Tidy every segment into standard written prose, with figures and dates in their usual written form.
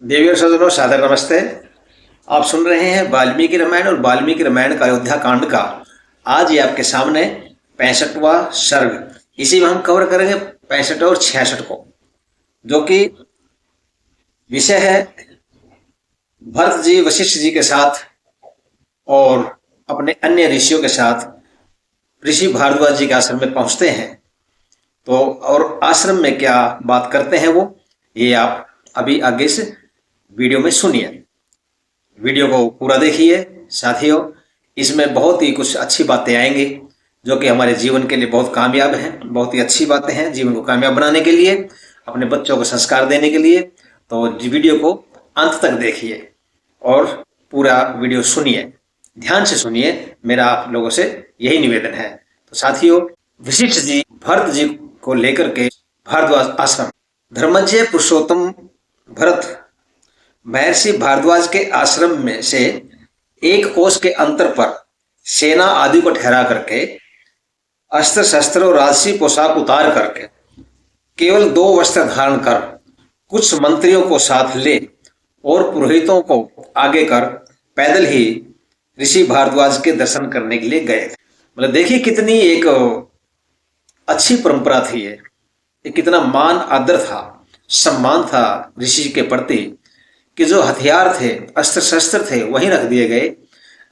देवी और सज्जनों, सादर नमस्ते। आप सुन रहे हैं वाल्मीकि रामायण और वाल्मीकि रामायण का अयोध्या कांड का आज ये आपके सामने 65वां सर्ग। इसी में हम कवर करेंगे 65 और 66 को, जो कि विषय है भरत जी वशिष्ठ जी के साथ और अपने अन्य ऋषियों के साथ ऋषि भारद्वाज जी के आश्रम में पहुंचते हैं। तो और आश्रम में क्या बात करते हैं वो ये आप अभी आगे से वीडियो में सुनिए। वीडियो को पूरा देखिए साथियों, इसमें बहुत ही कुछ अच्छी बातें आएंगी जो कि हमारे जीवन के लिए बहुत कामयाब हैं, बहुत ही अच्छी बातें हैं जीवन को कामयाब बनाने के लिए, अपने बच्चों को संस्कार देने के लिए। तो वीडियो को अंत तक देखिए और पूरा वीडियो सुनिए, ध्यान से सुनिए, मेरा आप लोगों से यही निवेदन है। तो साथियों, वशिष्ठ जी भरत जी को लेकर के भारद्वाज आश्रम, धर्मज्ञ पुरुषोत्तम भरत महर्षि भारद्वाज के आश्रम में से एक कोस के अंतर पर सेना आदि को ठहरा करके अस्त्र शस्त्र और राजसी पोशाक उतार करके केवल 2 वस्त्र धारण कर कुछ मंत्रियों को साथ ले और पुरोहितों को आगे कर पैदल ही ऋषि भारद्वाज के दर्शन करने के लिए गए। मतलब देखिए कितनी एक अच्छी परंपरा थी ये कितना मान आदर था, सम्मान था ऋषि के प्रति कि जो हथियार थे, अस्त्र शस्त्र थे, वहीं रख दिए गए।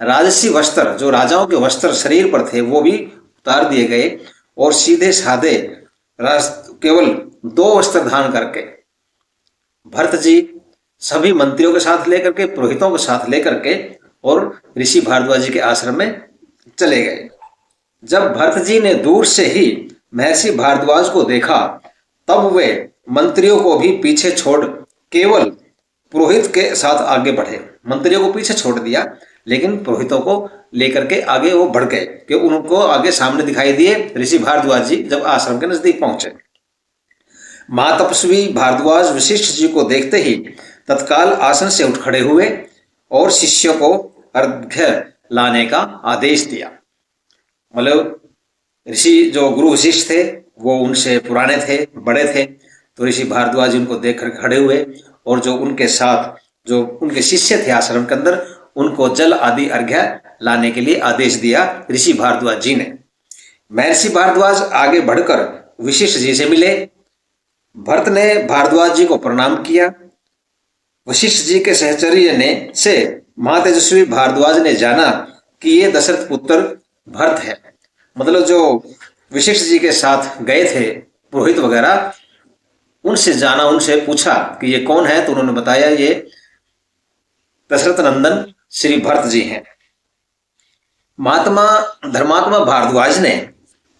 राजसी वस्त्र, जो राजाओं के वस्त्र शरीर पर थे, वो भी उतार दिए गए और सीधे साधे केवल 2 वस्त्र धारण करके भरत जी सभी मंत्रियों के साथ लेकर के, पुरोहितों के साथ लेकर के और ऋषि भारद्वाज जी के आश्रम में चले गए। जब भरत जी ने दूर से ही महर्षि भारद्वाज को देखा, तब वे मंत्रियों को भी पीछे छोड़ केवल पुरोहित के साथ आगे बढ़े। मंत्रियों को पीछे छोड़ दिया, लेकिन पुरोहितों को लेकर के आगे वो बढ़ गए कि उनको आगे सामने दिखाई दिए ऋषि भारद्वाज जी जब आश्रम के नजदीक पहुंचे। महातपस्वी भारद्वाज वशिष्ठ जी को देखते ही तत्काल आसन से उठ खड़े हुए और शिष्यों को अर्घ्य लाने का आदेश दिया। मतलब ऋषि जो गुरु वशिष्ठ थे वो उनसे पुराने थे, बड़े थे, तो ऋषि भारद्वाज जी उनको देख कर खड़े हुए और जो उनके साथ जो उनके शिष्य थे आश्रम के अंदर, उनको जल आदि अर्घ्य लाने के लिए आदेश दिया ऋषि भारद्वाज जी ने। महर्षि भारद्वाज आगे बढ़कर वशिष्ठ जी से मिले। भरत ने भारद्वाज जी को प्रणाम किया। वशिष्ठ जी के सहचर्य ने से महातेजस्वी भारद्वाज ने जाना कि ये दशरथ पुत्र भरत है। मतलब जो वशिष्ठ जी के साथ गए थे पुरोहित वगैरह, उनसे जाना, उनसे पूछा कि ये कौन है, तो उन्होंने बताया ये दशरथ नंदन श्री भरत जी हैं। महात्मा धर्मात्मा भारद्वाज ने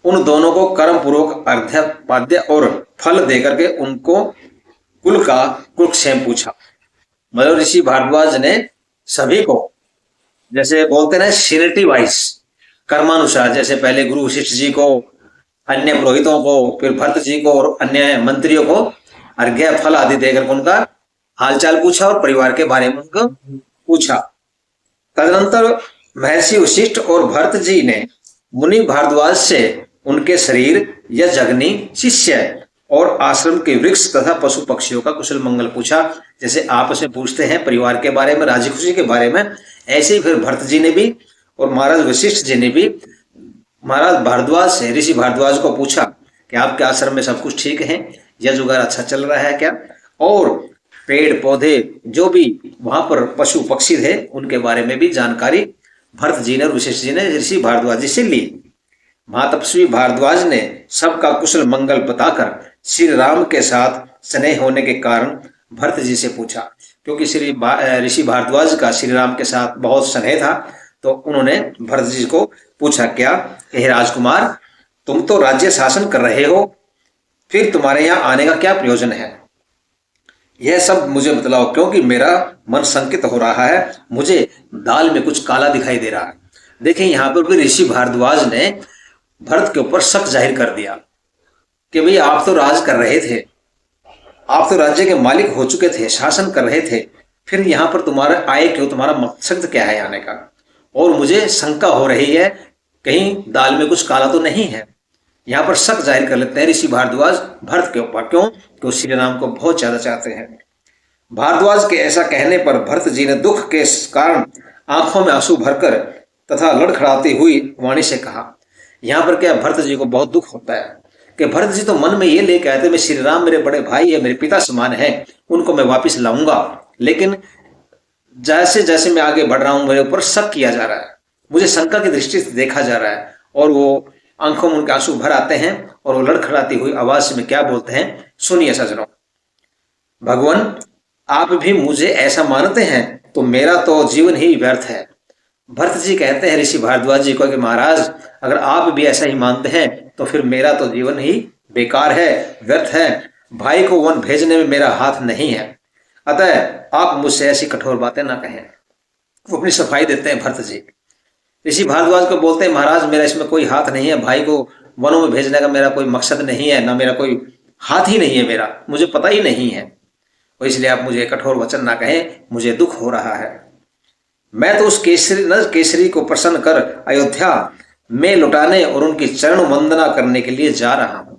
उन दोनों को कर्म पूर्वक अर्घ्य पाद्य और फल देकर के उनको कुल का कुलक्षेम पूछा। मतलब ऋषि भारद्वाज ने सभी को, जैसे बोलते ना सीनियरिटी वाइज, कर्मानुसार, जैसे पहले गुरु वशिष्ठ जी को, अन्य पुरोहितों को, फिर भरत जी को और अन्य मंत्रियों को अर्घ्य फल आदि देकर उनका हालचाल पूछा और परिवार के बारे में उनको पूछा। तदनंतर महर्षि वशिष्ठ और भरत जी ने मुनि भारद्वाज से उनके शरीर, यज्ञ अग्नि, शिष्य और आश्रम के वृक्ष तथा पशु पक्षियों का कुशल मंगल पूछा। जैसे आपस में पूछते हैं परिवार के बारे में, राजी खुशी के बारे में, ऐसे ही फिर भरत जी ने भी और महाराज वशिष्ठ जी ने भी महाराज भारद्वाज से, ऋषि भारद्वाज को पूछा कि आपके आश्रम में सब कुछ ठीक है, यज्ञ वगैरह अच्छा चल रहा है क्या, और पेड़ पौधे जो भी वहां पर पशु पक्षी थे उनके बारे में भी जानकारी भरत जी ने और वशिष्ठ जी ने ऋषि भारद्वाज जी से ली। महातपस्वी भारद्वाज ने सबका कुशल मंगल बताकर श्री राम के साथ स्नेह होने के कारण भरत जी से पूछा, क्योंकि ऋषि भारद्वाज का श्री राम के साथ बहुत स्नेह था, तो उन्होंने भरत जी को पूछा, क्या हे राजकुमार, तुम तो राज्य शासन कर रहे हो, फिर तुम्हारे यहाँ आने का क्या प्रयोजन है? यह सब मुझे बतलाओ, क्योंकि मेरा मन संकित हो रहा है, मुझे दाल में कुछ काला दिखाई दे रहा है। देखें यहाँ पर भी ऋषि भारद्वाज ने भरत के ऊपर शक जाहिर कर दिया कि भाई आप तो राज कर रहे थे, आप तो राज्य के मालिक हो चुके थे, शासन कर रहे थे, फिर यहाँ पर तुम्हारा आए क्यों, तुम्हारा मकसद क्या है आने का? और मुझे शंका हो रही है कहीं दाल में कुछ काला तो नहीं है। यहाँ पर शक जाहिर कर लेते हैं ऋषि भारद्वाज भरत के ऊपर। क्यों? क्योंकि श्री राम को बहुत ज्यादा चाहते हैं। भारद्वाज के ऐसा कहने पर भरत जी ने दुख के कारण आंखों में आंसू भरकर तथा लड़खड़ाती हुई वाणी से कहा। यहाँ पर क्या भरत जी को बहुत दुख होता है कि भरत जी तो मन में ये लेके आए थे, मैं श्री राम मेरे बड़े भाई है, मेरे पिता समान है, उनको मैं वापिस लाऊंगा, लेकिन जैसे जैसे मैं आगे बढ़ रहा हूं मेरे ऊपर शक किया जा रहा है, मुझे शंका की दृष्टि से देखा जा रहा है, और वो आंखों में उनके आंसू भर आते हैं और वो लड़खड़ाती हुई आवाज में क्या बोलते हैं, सुनिए सजनों। भगवान आप भी मुझे ऐसा मानते हैं तो मेरा तो जीवन ही व्यर्थ है। भरत जी कहते हैं ऋषि भारद्वाज जी को कि महाराज अगर आप भी ऐसा ही मानते हैं तो फिर मेरा तो जीवन ही बेकार है, व्यर्थ है, भाई को वन भेजने में मेरा हाथ नहीं है, अतः आप मुझसे ऐसी कठोर बातें ना कहें। वो अपनी सफाई देते हैं भरत जी। ऋषि भारद्वाज को बोलते हैं महाराज मेरा इसमें कोई हाथ नहीं है, भाई को वनों में भेजने का मेरा कोई मकसद नहीं है, ना मेरा कोई हाथ ही नहीं है, मेरा मुझे पता ही नहीं है, और इसलिए आप मुझे कठोर वचन ना कहें, मुझे दुख हो रहा है। मैं तो उस केसरी नर केसरी को प्रसन्न कर अयोध्या में लुटाने और उनकी चरण वंदना करने के लिए जा रहा हूं।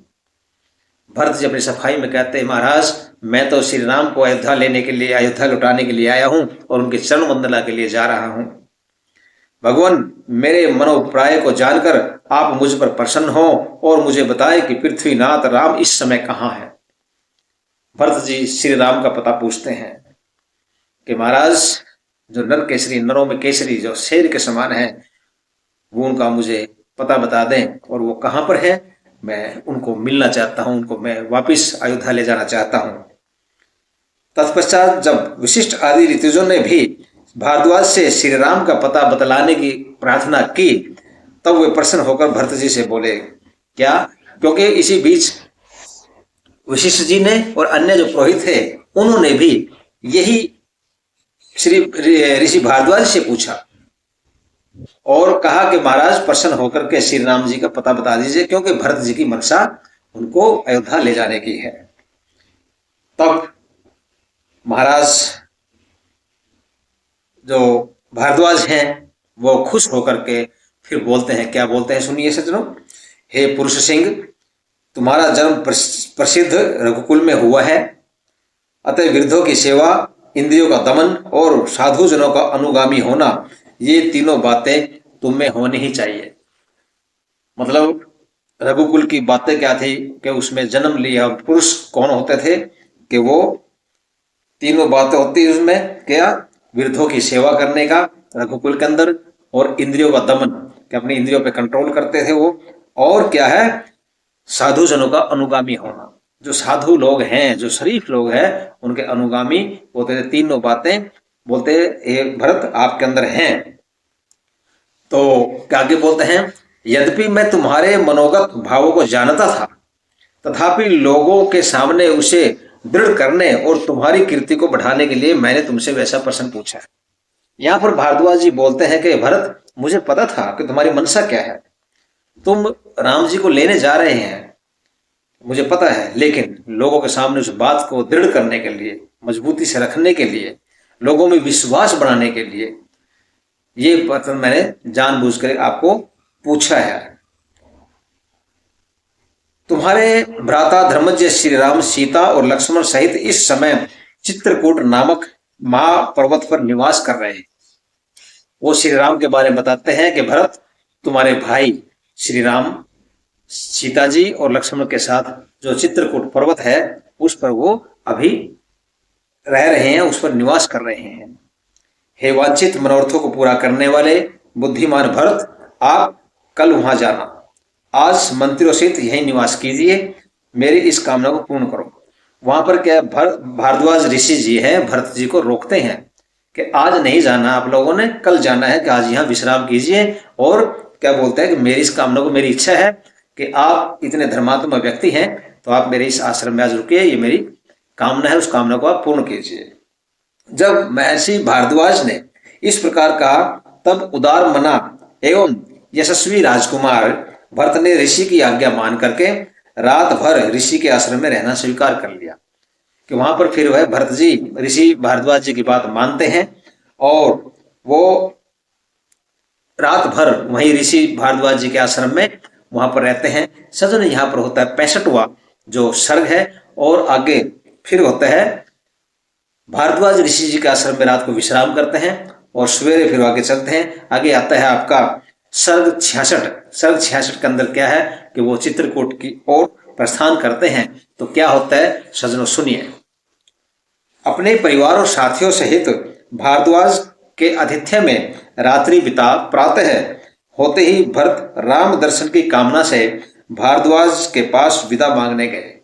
भरत जी अपनी सफाई में कहते हैं महाराज मैं तो श्री राम को अयोध्या लेने के लिए, अयोध्या लुटाने के लिए आया हूं और उनकी चरण वंदना के लिए जा रहा हूं। भगवान मेरे मनोभिप्राय को जानकर आप मुझ पर प्रसन्न हो और मुझे बताएं कि पृथ्वीनाथ राम इस समय कहाँ है। भरत जी श्री राम का पता पूछते हैं कि महाराज जो नर केसरी, नरों में केसरी, जो शेर के समान है, वो उनका मुझे पता बता दें और वो कहाँ पर है, मैं उनको मिलना चाहता हूं, उनको मैं वापिस अयोध्या ले जाना चाहता हूं। तत्पश्चात जब वशिष्ठ आदि ऋतुजों ने भी भारद्वाज से श्री राम का पता बतलाने की प्रार्थना की, तब वे प्रसन्न होकर भरत जी से बोले क्या, क्योंकि इसी बीच वशिष्ठ जी ने और अन्य जो पुरोहित थे उन्होंने भी यही श्री ऋषि भारद्वाज से पूछा और कहा कि महाराज प्रसन्न होकर के श्री राम जी का पता बता दीजिए, क्योंकि भरत जी की मनसा उनको अयोध्या ले जाने की है। तब महाराज जो भारद्वाज हैं वो खुश होकर के फिर बोलते हैं, क्या बोलते हैं सुनिए सज्जनों। हे पुरुष सिंह, तुम्हारा जन्म प्रसिद्ध रघुकुल में हुआ है, अतः वृद्धों की सेवा, इंद्रियों का दमन और साधुजनों का अनुगामी होना, ये तीनों बातें तुम में होनी ही चाहिए। मतलब रघुकुल की बातें क्या थी कि उसमें जन्म लिया पुरुष कौन होते थे कि वो तीनों बातें होती है उसमें, क्या, वृद्धों की सेवा करने का रघुकुल के अंदर, और इंद्रियों का दमन कि अपनी इंद्रियों पे कंट्रोल करते थे वो, और क्या है, साधुजनों का अनुगामी होना, जो साधु लोग हैं, जो शरीफ लोग हैं, उनके अनुगामी होते थे। तीनों बातें बोलते ये भरत आपके अंदर हैं। तो क्या आगे बोलते हैं, यद्यपि मैं तुम्हारे मनोगत भावों को जानता था, तथापि लोगों के सामने उसे दृढ़ करने और तुम्हारी कीर्ति को बढ़ाने के लिए मैंने तुमसे वैसा प्रश्न पूछा है। यहाँ पर भारद्वाज जी बोलते हैं कि भरत मुझे पता था कि तुम्हारी मनसा क्या है, तुम राम जी को लेने जा रहे हैं, मुझे पता है, लेकिन लोगों के सामने उस बात को दृढ़ करने के लिए, मजबूती से रखने के लिए, लोगों में विश्वास बढ़ाने के लिए ये प्रश्न मैंने जानबूझकर आपको पूछा है। तुम्हारे भ्राता धर्मज्ञ श्री राम सीता और लक्ष्मण सहित इस समय चित्रकूट नामक महापर्वत पर निवास कर रहे हैं। वो श्री राम के बारे में बताते हैं कि भरत तुम्हारे भाई श्री राम सीता जी और लक्ष्मण के साथ जो चित्रकूट पर्वत है उस पर वो अभी रह रहे हैं, उस पर निवास कर रहे हैं। हे वांछित मनोरथों को पूरा करने वाले बुद्धिमान भरत, आप कल वहां जाना, आज मंत्रियों सहित यही निवास कीजिए, मेरी इस कामना को पूर्ण करो। वहां पर क्या भारद्वाज ऋषि जी हैं, भरत जी को रोकते हैं कि आज नहीं जाना आप लोगों ने, कल जाना है, कि आज यहाँ विश्राम कीजिए। और क्या बोलते हैं कि मेरी इस कामना को, मेरी इच्छा है कि आप इतने धर्मात्मा व्यक्ति हैं तो आप मेरे इस आश्रम में आज रुकिए, ये मेरी कामना है, उस कामना को आप पूर्ण कीजिए। जब महर्षि भारद्वाज ने इस प्रकार कहा तब उदार मना एवं यशस्वी राजकुमार भरत ने ऋषि की आज्ञा मान करके रात भर ऋषि के आश्रम में रहना स्वीकार कर लिया। कि वहां पर फिर वह भरत जी ऋषि भारद्वाज जी की बात मानते हैं और वो रात भर वहीं ऋषि भारद्वाज जी के आश्रम में वहां पर रहते हैं। सजन यहाँ पर होता है 65वां जो सर्ग है, और आगे फिर होता है भारद्वाज ऋषि जी के आश्रम में रात को विश्राम करते हैं और सवेरे फिर आगे चलते हैं। आगे आता है आपका सर्ग 66। सर्ग 66 के अंदर क्या है कि वो चित्रकूट की ओर प्रस्थान करते हैं। तो क्या होता है सज्जनों, सुनिए। अपने परिवार और साथियों सहित भारद्वाज के आतिथ्य में रात्रि बिता प्रातः होते ही भरत राम दर्शन की कामना से भारद्वाज के पास विदा मांगने गए।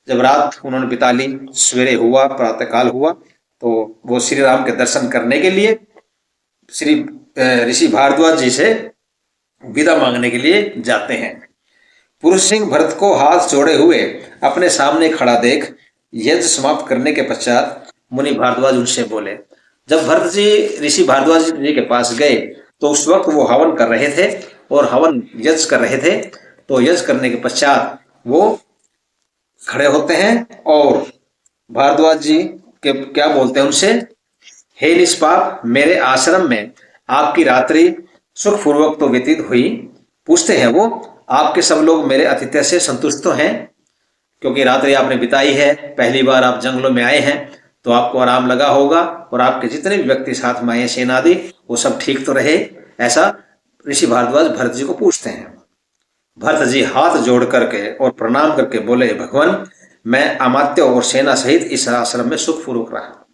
जब रात उन्होंने बिता ली, सवेरे हुआ, प्रातःकाल हुआ, तो वो श्री राम के दर्शन करने के लिए श्री ऋषि भारद्वाज जी से विदा मांगने के लिए जाते हैं। पुरुष सिंह भरत को हाथ जोड़े हुए अपने सामने खड़ा देख यज्ञ समाप्त करने के पश्चात मुनि भारद्वाज उनसे बोले। जब भरत जी ऋषि भारद्वाज जी के पास गए तो उस वक्त वो हवन कर रहे थे और हवन यज्ञ कर रहे थे। तो यज्ञ करने के पश्चात वो खड़े होते हैं और भारद्वाज जी के क्या बोलते हैं उनसे, हे निष्पाप, मेरे आश्रम में आपकी रात्रि सुखपूर्वक तो व्यतीत हुई। पूछते हैं वो, आपके सब लोग मेरे आतिथ्य से संतुष्ट तो हैं? क्योंकि रात्रि आपने बिताई है, पहली बार आप जंगलों में आए हैं, तो आपको आराम लगा होगा और आपके जितने भी व्यक्ति साथ में आए, सेना आदि, वो सब ठीक तो रहे? ऐसा ऋषि भारद्वाज भरत जी को पूछते हैं। भरत जी हाथ जोड़ करके और प्रणाम करके बोले, भगवान, मैं अमात्य और सेना सहित इस आश्रम में सुखपूर्वक रहा।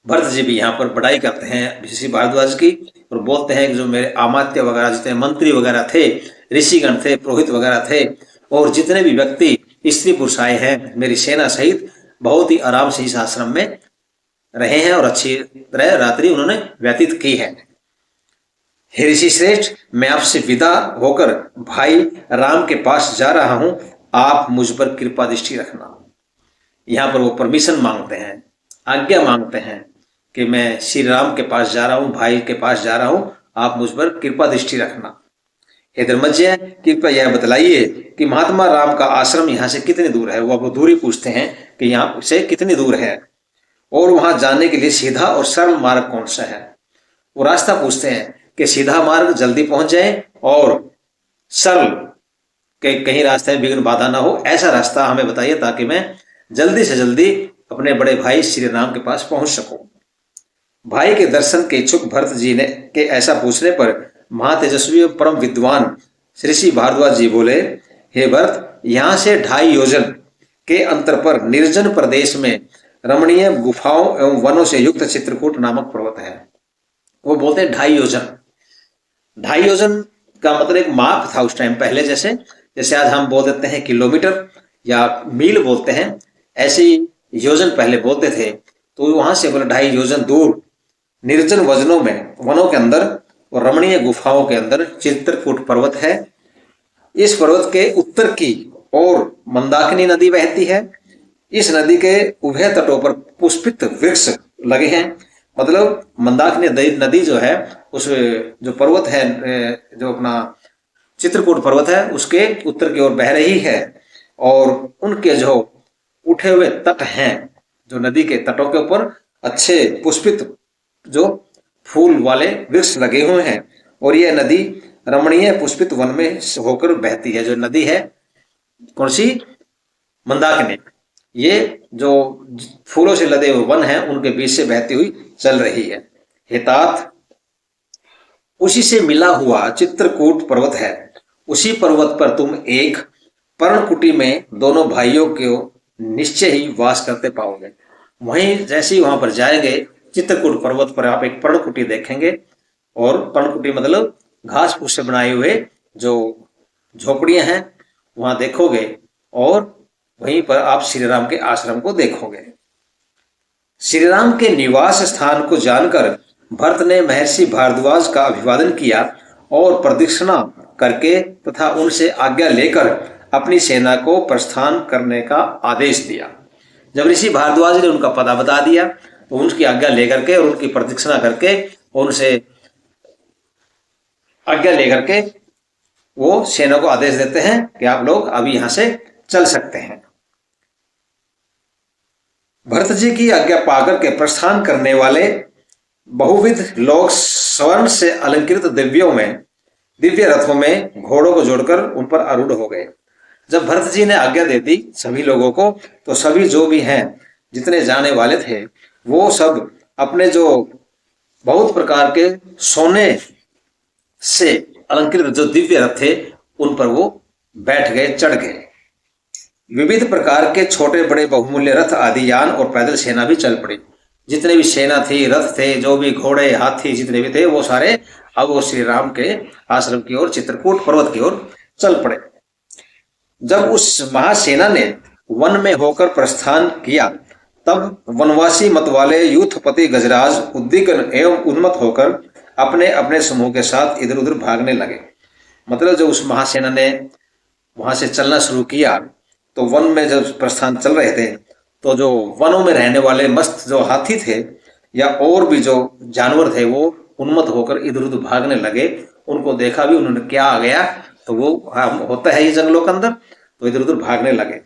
भरत जी भी यहाँ पर बड़ाई करते हैं ऋषि भारद्वाज की और बोलते हैं कि जो मेरे अमात्य वगैरह, जितने मंत्री वगैरह थे, ऋषिगण थे, पुरोहित वगैरह थे, और जितने भी व्यक्ति स्त्री पुरुष आए हैं, मेरी सेना सहित बहुत ही आराम से इस आश्रम में रहे हैं और अच्छी तरह रात्रि उन्होंने व्यतीत की है। हे ऋषि श्रेष्ठ, मैं आपसे विदा होकर भाई राम के पास जा रहा हूं, आप मुझ पर कृपा दृष्टि रखना। यहाँ पर वो परमिशन मांगते हैं, आज्ञा मांगते हैं कि मैं श्री राम के पास जा रहा हूं, भाई के पास जा रहा हूं, आप मुझ पर कृपा दृष्टि रखना। हे धर्मज्ञ, कृपया यह बतलाइए कि महात्मा राम का आश्रम यहाँ से कितनी दूर है। वो दूरी पूछते हैं कि यहाँ से कितनी दूर है और वहां जाने के लिए सीधा और सरल मार्ग कौन सा है। वो रास्ता पूछते हैं कि सीधा मार्ग जल्दी पहुंच जाए और सरल के कहीं रास्ते में विघ्न बाधा ना हो, ऐसा रास्ता हमें बताइए ताकि मैं जल्दी से जल्दी अपने बड़े भाई श्री राम के पास पहुंच सकूं। भाई के दर्शन के इच्छुक भरत जी ने के ऐसा पूछने पर महातेजस्वी और परम विद्वान ऋषि भारद्वाज जी बोले, हे भरत, यहाँ से 2.5 योजन के अंतर पर निर्जन प्रदेश में रमणीय गुफाओं एवं वनों से युक्त चित्रकूट नामक पर्वत है। वो बोलते हैं 2.5 योजन। 2.5 योजन का मतलब एक माप था उस टाइम पहले, जैसे आज हम बोल देते हैं किलोमीटर या मील बोलते हैं, ऐसे ही योजन पहले बोलते थे। तो वहां से बोले 2.5 योजन दूर निर्जन वजनों में, वनों के अंदर और रमणीय गुफाओं के अंदर चित्रकूट पर्वत है। इस पर्वत के उत्तर की ओर मंदाकिनी नदी बहती है। इस नदी के उभय तटों पर पुष्पित वृक्ष लगे हैं। मतलब मंदाकिनी नदी जो है, उस जो पर्वत है, जो अपना चित्रकूट पर्वत है, उसके उत्तर की ओर बह रही है और उनके जो उठे हुए तट हैं, जो नदी के तटों के ऊपर अच्छे पुष्पित जो फूल वाले वृक्ष लगे हुए हैं और यह नदी रमणीय पुष्पित वन में होकर बहती है। जो नदी है कौन सी? मंदाकिनी। ये जो फूलों से लदे हुए वन हैं उनके बीच से बहती हुई चल रही है। हेतात, उसी से मिला हुआ चित्रकूट पर्वत है। उसी पर्वत पर तुम एक पर्णकुटी में दोनों भाइयों को निश्चय ही वास करते पाओगे। वहीं जैसे ही वहां पर जाएंगे, चित्रकूट पर्वत पर आप एक पर्णकुटी देखेंगे, और पर्णकुटी मतलब घास फूस से बनाए हुए जो झोपड़ियां हैं वहां देखोगे और वहीं पर आप श्री राम के आश्रम को देखोगे। श्री राम के निवास स्थान को जानकर भरत ने महर्षि भारद्वाज का अभिवादन किया और प्रदक्षिणा करके तथा उनसे आज्ञा लेकर अपनी सेना को प्रस्थान करने का आदेश दिया। जब ऋषि भारद्वाज ने उनका पता बता दिया तो उनकी आज्ञा लेकर के और उनकी प्रदक्षिणा करके उनसे आज्ञा लेकर के वो सेना को आदेश देते हैं कि आप लोग अभी यहां से चल सकते हैं। भरत जी की आज्ञा पाकर के प्रस्थान करने वाले बहुविध लोग स्वर्ण से अलंकृत दिव्य रथों में घोड़ों को जोड़कर उन पर आरूढ़ हो गए। जब भरत जी ने आज्ञा दे दी सभी लोगों को, तो सभी जो भी हैं जितने जाने वाले थे वो सब अपने जो बहुत प्रकार के सोने से अलंकृत जो दिव्य रथ थे उन पर वो बैठ गए, चढ़ गए। विविध प्रकार के छोटे बड़े बहुमूल्य रथ आदि यान और पैदल सेना भी चल पड़ी। जितने भी सेना थी, रथ थे, जो भी घोड़े हाथी जितने भी थे वो सारे अब वो श्री राम के आश्रम की ओर, चित्रकूट पर्वत की ओर चल पड़े। जब उस महासेना ने वन में होकर प्रस्थान किया तब वनवासी मत वाले यूथपति गजराज उद्विग्न एवं उन्मत्त होकर अपने अपने समूह के साथ इधर उधर भागने लगे। मतलब जब उस महासेना ने वहां से चलना शुरू किया तो वन में जब प्रस्थान चल रहे थे तो जो वनों में रहने वाले मस्त जो हाथी थे या और भी जो जानवर थे वो उन्मत्त होकर इधर उधर भागने लगे। उनको देखा भी उन्होंने, क्या आ गया, तो वो होता है ये जंगलों के अंदर, तो इधर उधर भागने लगे।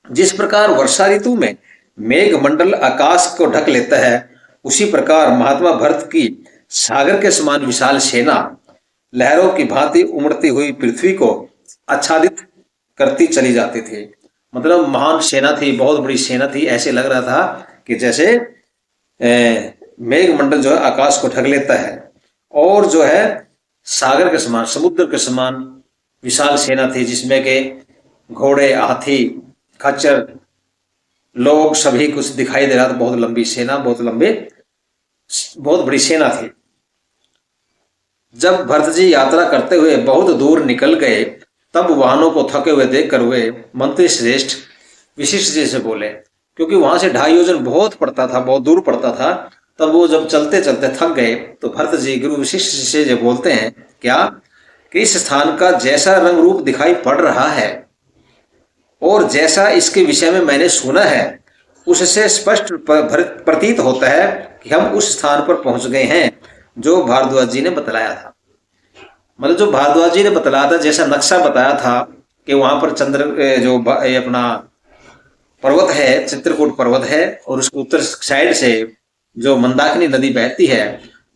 जिस प्रकार वर्षा ऋतु में मेघ मंडल आकाश को ढक लेता है उसी प्रकार महात्मा भरत की सागर के समान विशाल सेना लहरों की भांति उमड़ती हुई पृथ्वी को आच्छादित करती चली जाती थी। मतलब महान सेना थी, बहुत बड़ी सेना थी। ऐसे लग रहा था कि जैसे मेघ मंडल जो है आकाश को ढक लेता है और जो है सागर के समान, समुद्र के समान विशाल सेना थी जिसमें के घोड़े, हाथी, खच्चर, लोग सभी कुछ दिखाई दे रहा था। बहुत लंबी सेना, बहुत बड़ी सेना थी। जब भरत जी यात्रा करते हुए बहुत दूर निकल गए तब वाहनों को थके हुए देखकर वे मंत्री श्रेष्ठ वशिष्ठ जी से बोले, क्योंकि वहां से 2.5 योजन बहुत पड़ता था, बहुत दूर पड़ता था। तब वो जब चलते चलते थक गए तो भरत जी गुरु वशिष्ठ जी से बोलते हैं क्या कि इस स्थान का जैसा रंग रूप दिखाई पड़ रहा है और जैसा इसके विषय में मैंने सुना है उससे स्पष्ट प्रतीत होता है कि हम उस स्थान पर पहुंच गए हैं जो भारद्वाज जी ने बतलाया था। मतलब जो भारद्वाज जी ने बतलाया था, जैसा नक्शा बताया था कि वहां पर चंद्र जो अपना पर्वत है, चित्रकूट पर्वत है और उसके उत्तर साइड से जो मंदाकिनी नदी बहती है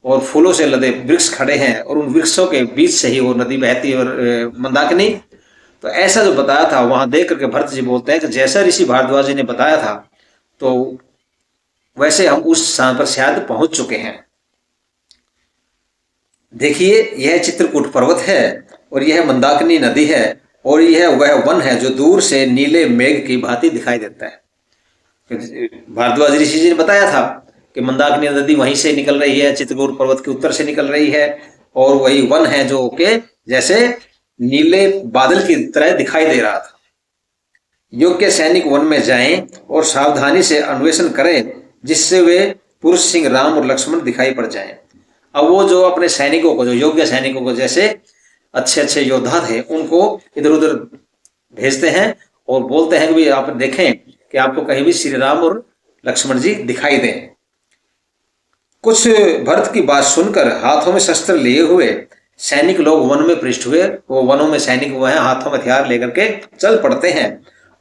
और फूलों से लदे वृक्ष खड़े हैं और उन वृक्षों के बीच से ही वो नदी बहती है और मंदाकिनी। तो ऐसा जो बताया था वहां देख करके भरत जी बोलते हैं कि जैसा ऋषि भारद्वाज जी ने बताया था तो वैसे हम उस स्थान पर शायद पहुंच चुके हैं। देखिए यह चित्रकूट पर्वत है और यह मंदाकिनी नदी है और यह वह वन है जो दूर से नीले मेघ की भांति दिखाई देता है। भारद्वाज ऋषि जी ने बताया था कि मंदाकिनी नदी वहीं से निकल रही है, चित्रकूट पर्वत के उत्तर से निकल रही है और वही वन है जो के जैसे नीले बादल की तरह दिखाई दे रहा था। योग्य सैनिक वन में जाएं और सावधानी से अन्वेषण करें जिससे वे पुरुष सिंह राम और लक्ष्मण दिखाई पड़ जाएं। अब वो जो अपने सैनिकों को, जो योग्य सैनिकों को, जैसे अच्छे अच्छे योद्धा थे, उनको इधर उधर भेजते हैं और बोलते हैं कि भाई आप देखें कि आपको कहीं भी श्री राम और लक्ष्मण जी दिखाई दें। कुछ भरत की बात सुनकर हाथों में शस्त्र लिए हुए सैनिक लोग वन में पृष्ठ हुए। वो वनों में सैनिक हुए हैं, हाथों में हथियार लेकर के चल पड़ते हैं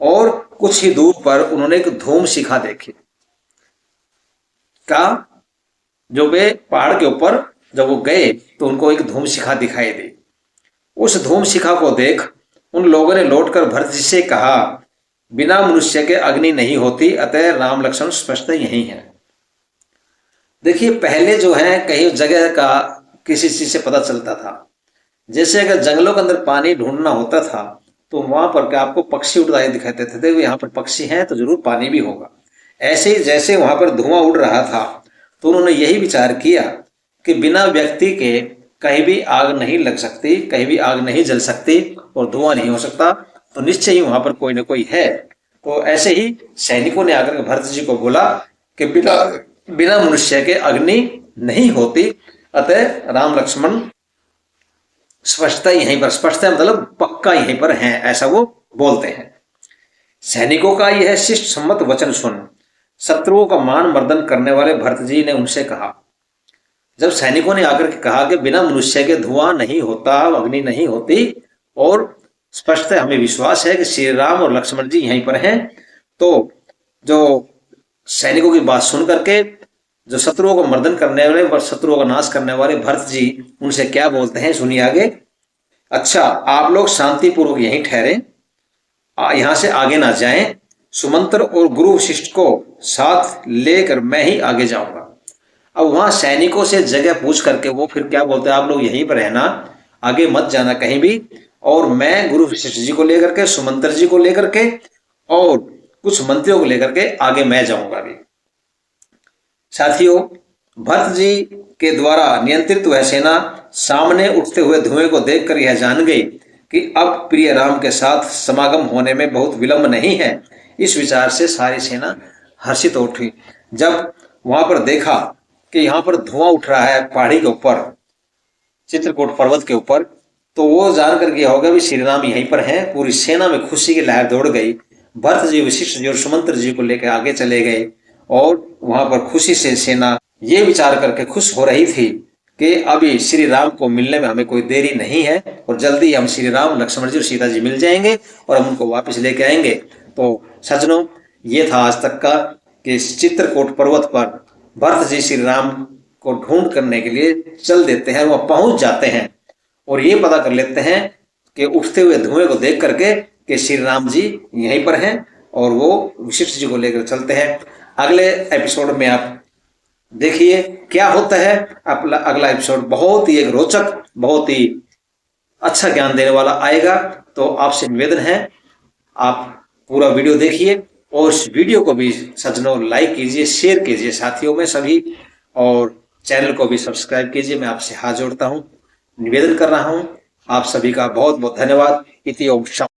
और कुछ ही दूर पर उन्होंने एक धूम शिखा देखी। का जो वे पहाड़ के ऊपर जब वो गए तो उनको एक धूम शिखा दिखाई दी। उस धूम शिखा को देख उन लोगों ने लौटकर भरत जी से कहा, बिना मनुष्य के अग्नि नहीं होती, अतः राम लक्ष्मण स्पष्ट यही है। देखिए पहले जो है कहीं जगह का किसी चीज से पता चलता था। जैसे अगर जंगलों के अंदर पानी ढूंढना होता था तो वहां पर क्या आपको पक्षी उड़ते दिखाई देते थे, यहाँ पर पक्षी हैं तो जरूर पानी भी होगा। ऐसे ही जैसे वहां पर धुआं उड़ रहा था तो उन्होंने यही विचार किया कि बिना व्यक्ति के कहीं भी आग नहीं लग सकती, कहीं भी आग नहीं जल सकती और धुआं नहीं हो सकता, तो निश्चय ही वहां पर कोई ना कोई है। तो ऐसे ही सैनिकों ने आकर भरत जी को बोला कि बिना मनुष्य के अग्नि नहीं होती, अतः राम लक्ष्मण स्पष्टता यहीं पर, स्पष्टता मतलब पक्का यहीं पर हैं, ऐसा वो बोलते हैं। सैनिकों का यह शिष्ट सम्मत वचन सुन शत्रुओं का मान मर्दन करने वाले भरत जी ने उनसे कहा, जब सैनिकों ने आकर के कहा कि बिना मनुष्य के धुआं नहीं होता, अग्नि नहीं होती और स्पष्ट हमें विश्वास है कि श्री राम और लक्ष्मण जी यहीं पर हैं, तो जो सैनिकों की बात सुन करके जो शत्रुओं को मर्दन करने वाले, शत्रुओं का नाश करने वाले भरत जी उनसे क्या बोलते हैं, सुनिए आगे। अच्छा, आप लोग शांतिपूर्वक यहीं ठहरे, यहां से आगे ना जाएं, सुमंत्र और गुरु वशिष्ठ को साथ लेकर मैं ही आगे जाऊंगा। अब वहां सैनिकों से जगह पूछ करके वो फिर क्या बोलते हैं, आप लोग यहीं पर रहना, आगे मत जाना कहीं भी, और मैं गुरु वशिष्ठ जी को लेकर के, सुमंत्र जी को लेकर के और कुछ मंत्रियों को लेकर के आगे मैं जाऊंगा भी। साथियों, भरत जी के द्वारा नियंत्रित वह सेना सामने उठते हुए धुएं को देखकर यह जान गई कि अब प्रिय राम के साथ समागम होने में बहुत विलंब नहीं है। इस विचार से सारी सेना हर्षित उठी। जब वहां पर देखा कि यहाँ पर धुआं उठ रहा है पहाड़ी के ऊपर, चित्रकूट पर्वत के ऊपर, तो वो जानकर के होगा भी श्री राम यहीं पर हैं। पूरी सेना में खुशी की लहर दौड़ गई। भरत जी, वशिष्ठ जी और सुमंत्र जी को लेकर आगे चले गए और वहां पर खुशी से सेना ये विचार करके खुश हो रही थी कि अभी श्री राम को मिलने में हमें कोई देरी नहीं है और जल्दी हम श्री राम, लक्ष्मण जी और सीता जी मिल जाएंगे और हम उनको वापस लेके आएंगे। तो सज्जनों, ये था आज तक का कि चित्रकूट पर्वत पर भरत जी श्री राम को ढूंढ करने के लिए चल देते हैं, वह पहुंच जाते हैं और ये पता कर लेते हैं कि उठते हुए धुएं को देख करके कि श्री राम जी यहीं पर हैं और वो वशिष्ठ जी को लेकर चलते हैं। अगले एपिसोड में आप देखिए क्या होता है। अगला एपिसोड बहुत ही एक रोचक, बहुत ही अच्छा ज्ञान देने वाला आएगा। तो आपसे निवेदन है आप पूरा वीडियो देखिए और इस वीडियो को भी सज्जनों लाइक कीजिए, शेयर कीजिए साथियों में सभी, और चैनल को भी सब्सक्राइब कीजिए। मैं आपसे हाथ जोड़ता हूं, निवेदन कर रहा हूं। आप सभी का बहुत बहुत धन्यवाद। इति ओम शांति।